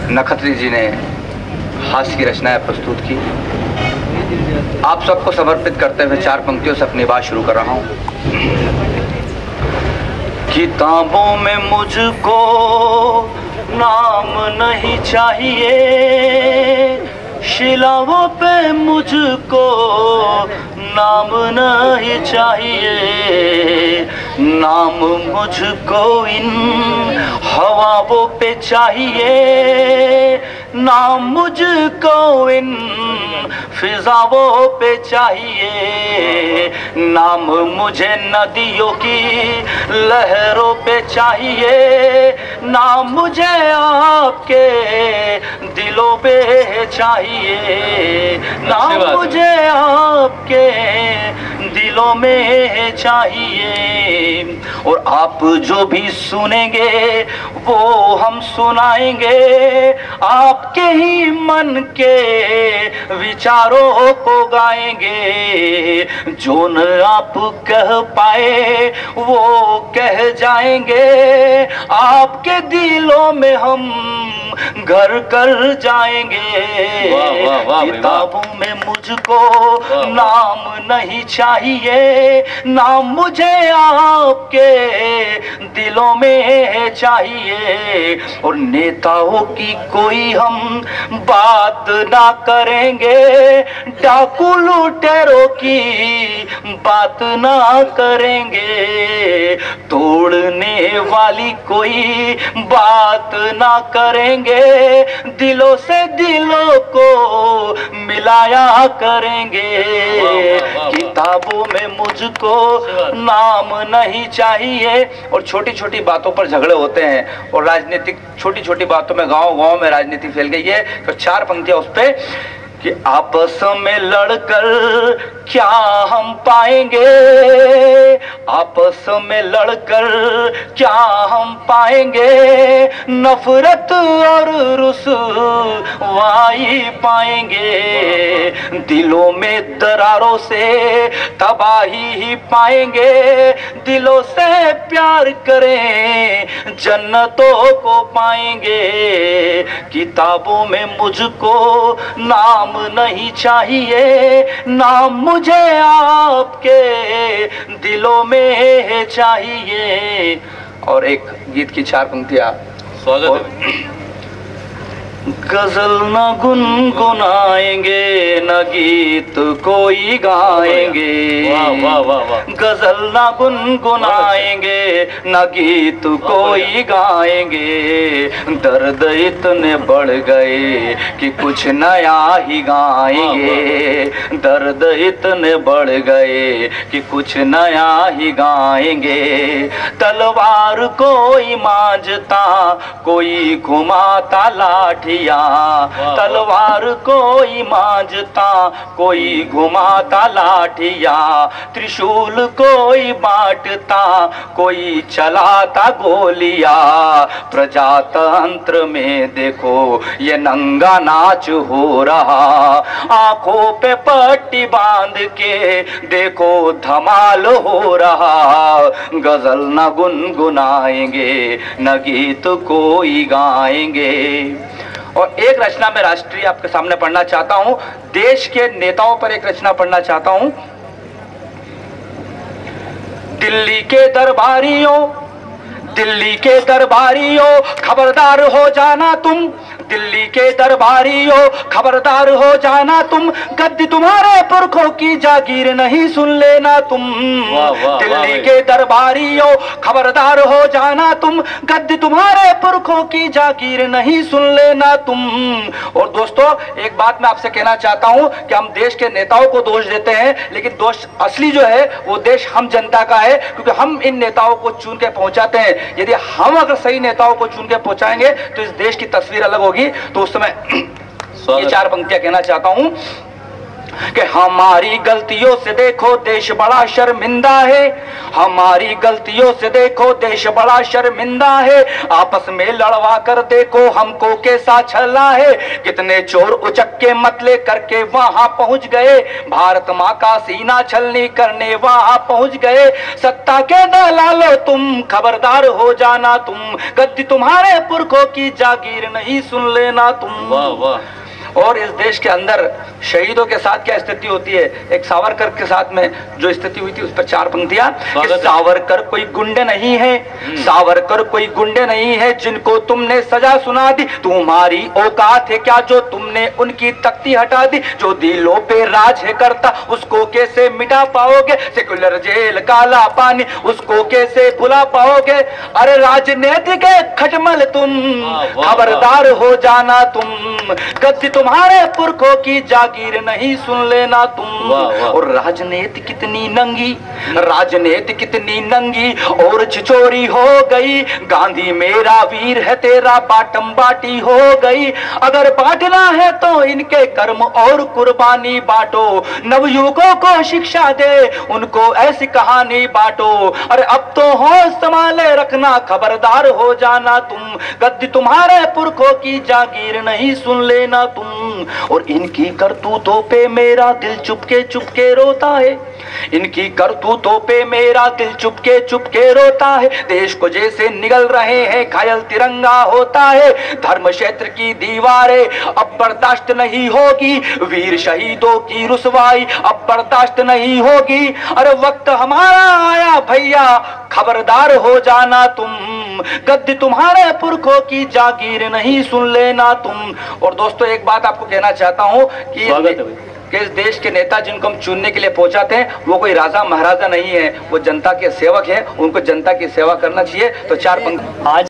नखत्री जी ने हास्य की रचनाएं प्रस्तुत की। आप सबको समर्पित करते हुए 4 पंक्तियों से अपनी बात शुरू कर रहा हूं। किताबों में मुझको नाम नहीं चाहिए, शिलाओं पे मुझको नाम नहीं चाहिए, नाम मुझको इन हवाओं पे चाहिए, नाम मुझको इन फिजाओं पे चाहिए, नाम मुझे नदियों की लहरों पे चाहिए, नाम मुझे आपके दिलों पे चाहिए, नाम मुझे आपके दिलों में चाहिए। और आप जो भी सुनेंगे वो हम सुनाएंगे, आपके ही मन के विचारों को गाएंगे, जो न आप कह पाए वो कह जाएंगे, आपके दिलों में हम घर कर जाएंगे। किताबों में मुझको नाम नहीं चाहिए, नाम मुझे आपके दिलों में चाहिए। और नेताओं की कोई हम बात ना करेंगे, डाकू लुटेरों की बात ना करेंगे, तोड़ने वाली कोई बात ना करेंगे, दिलों से दिलों को मिलाया करेंगे। किताबों में मुझको नाम नहीं चाहिए। और छोटी छोटी बातों पर झगड़े होते हैं और राजनीतिक छोटी छोटी बातों में गांव में राजनीति फैल गई है। तो 4 पंक्तियां उस पे कि आपस में लड़कर क्या हम पाएंगे, आपस में लड़कर क्या हम पाएंगे, नफरत और रुसवाई पाएंगे, दिलों में दरारों से तबाही ही पाएंगे, दिलों से प्यार करें जन्नतों को पाएंगे। किताबों में मुझको नाम नहीं चाहिए, नाम मुझे आपके दिलों में चाहिए। और एक गीत की 4 पंक्तियां। स्वागत है। गजल न गुनगुनाएंगे, न गीत कोई गाएंगे, वाह वाह वाह, गजल न गुनगुनाएंगे, न गीत कोई गाएंगे, दर्द इतने बढ़ गए कि कुछ नया ही गाएंगे, दर्द इतने बढ़ गए कि कुछ नया ही गाएंगे। तलवार कोई मांझता, कोई घुमाता लाठी, तलवार कोई मांझता, कोई घुमाता लाठिया, त्रिशूल कोई बांटता, कोई चलाता गोलिया। प्रजातंत्र में देखो ये नंगा नाच हो रहा, आंखों पे पट्टी बांध के देखो धमाल हो रहा। गजल न गुनगुनाएंगे, न गीत कोई गाएंगे। और एक रचना मैं राष्ट्रीय आपके सामने पढ़ना चाहता हूं, देश के नेताओं पर एक रचना पढ़ना चाहता हूं। दिल्ली के दरबारियों, दिल्ली के दरबारियों खबरदार हो जाना तुम, दिल्ली के दरबारियों खबरदार हो जाना तुम, गद्दी तुम्हारे पुरखों की जागीर नहीं सुन लेना तुम। दिल्ली के दरबारियों खबरदार हो जाना तुम, गद्दी तुम्हारे पुरखों की जागीर नहीं सुन लेना तुम। और दोस्तों एक बात मैं आपसे कहना चाहता हूं कि हम देश के नेताओं को दोष देते हैं, लेकिन दोष असली जो है वो देश हम जनता का है, क्योंकि हम इन नेताओं को चुन के पहुंचाते हैं। यदि हम अगर सही नेताओं को चुन के पहुंचाएंगे तो इस देश की तस्वीर अलग होगी। तो उस समय ये 4 पंक्तियां कहना चाहता हूं। कि हमारी गलतियों से देखो देश बड़ा शर्मिंदा है, हमारी गलतियों से देखो देश बड़ा शर्मिंदा है, आपस में लड़वा कर देखो हमको कैसा छला है, कितने चोर उचक्के मतले करके वहां पहुंच गए, भारत माँ का सीना छलनी करने वहां पहुंच गए, सत्ता के दलालो तुम खबरदार हो जाना तुम, गद्दी तुम्हारे पुरखों की जागीर नहीं सुन लेना तुम। वाह वाह। और इस देश के अंदर शहीदों के साथ क्या स्थिति होती है, एक सावरकर के साथ में जो स्थिति हुई थी उस पर 4 पंक्तियां कि सावरकर कोई गुंडे नहीं है, सावरकर कोई गुंडे नहीं है जिनको तुमने सजा सुना दी, तुम्हारी औकात है क्या जो तुमने उनकी तख्ती हटा दी, जो दिलों पे राज है करता उसको कैसे मिटा पाओगे, सेकुलर जेल काला पानी उसको कैसे भुला पाओगे, अरे राजनीतिक खटमल तुम खबरदार हो जाना तुम, गद्दी तुम्हारे पुरखों की जागीर नहीं सुन लेना तुम। और राजनीति कितनी नंगी, राजनीति कितनी नंगी और छिचोरी हो गई, गांधी मेरा वीर है तेरा बाटम बाटी हो गई, अगर बांटना है तो इनके कर्म और कुर्बानी बांटो, नवयुवकों को शिक्षा दे उनको ऐसी कहानी बांटो, अरे अब तो होश संभाले रखना खबरदार हो जाना तुम, गद्दी तुम्हारे पुरखों की जागीर नहीं सुन लेना तुम। और इनकी करतूतों पे मेरा दिल चुपके रोता है, इनकी करतूतों पे मेरा दिल चुपके रोता है, देश को जैसे निगल रहे हैं घायल तिरंगा होता है, धर्म क्षेत्र की दीवारें अब बर्दाश्त नहीं होगी, वीर शहीदों की रुसवाई अब बर्दाश्त नहीं होगी, अरे वक्त हमारा आया भैया खबरदार हो जाना तुम, गद्दी तुम्हारे पुरखों की जागीर नहीं सुन लेना तुम। और दोस्तों एक बात आपको कहना चाहता हूं कि इस देश के नेता जिनको हम चुनने के लिए पहुंचाते हैं वो कोई राजा महाराजा नहीं है, वो जनता के सेवक हैं, उनको जनता की सेवा करना चाहिए। तो 4 पंक्ति आज